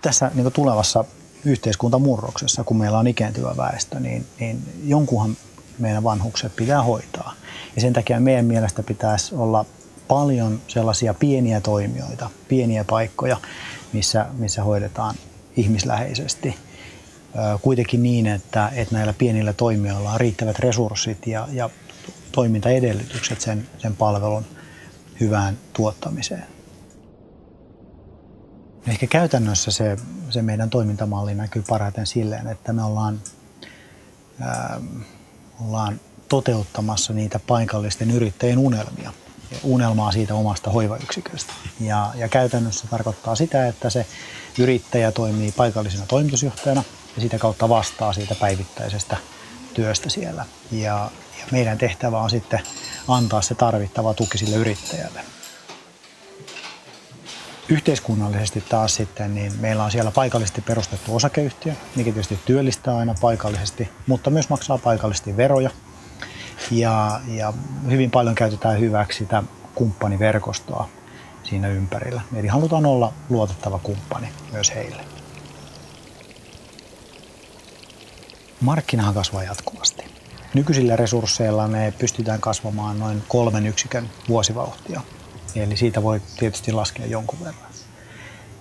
tässä niin tulevassa yhteiskuntamurroksessa, kun meillä on ikääntyvä väestö, niin jonkunhan meidän vanhukset pitää hoitaa. Ja sen takia meidän mielestä pitäisi olla paljon sellaisia pieniä toimijoita, pieniä paikkoja, missä hoidetaan ihmisläheisesti. Kuitenkin niin, että näillä pienillä toimijoilla on riittävät resurssit ja toimintaedellytykset sen palvelun hyvään tuottamiseen. Ehkä käytännössä se meidän toimintamalli näkyy parhaiten silleen, että me ollaan toteuttamassa niitä paikallisten yrittäjien unelmaa siitä omasta hoivayksiköstä. Ja käytännössä tarkoittaa sitä, että se yrittäjä toimii paikallisena toimitusjohtajana ja sitä kautta vastaa siitä päivittäisestä työstä siellä. Ja meidän tehtävä on sitten antaa se tarvittava tuki sille yrittäjälle. Yhteiskunnallisesti taas sitten, niin meillä on siellä paikallisesti perustettu osakeyhtiö, mikä tietysti työllistää aina paikallisesti, mutta myös maksaa paikallisesti veroja. Ja hyvin paljon käytetään hyväksi sitä kumppaniverkostoa siinä ympärillä. Eli halutaan olla luotettava kumppani myös heille. Markkinahan kasvaa jatkuvasti. Nykyisillä resursseilla me pystytään kasvamaan noin 3 yksikön vuosivauhtia. Eli siitä voi tietysti laskea jonkun verran.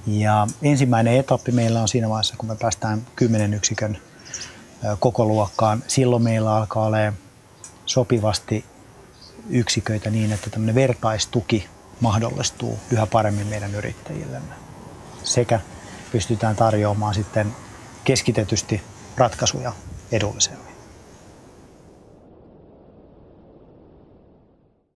Ja ensimmäinen etappi meillä on siinä vaiheessa, kun me päästään 10 yksikön kokoluokkaan. Silloin meillä alkaa olemaan sopivasti yksiköitä niin, että tämmöinen vertaistuki mahdollistuu yhä paremmin meidän yrittäjillemme. Sekä pystytään tarjoamaan sitten keskitetysti ratkaisuja edullisemmin.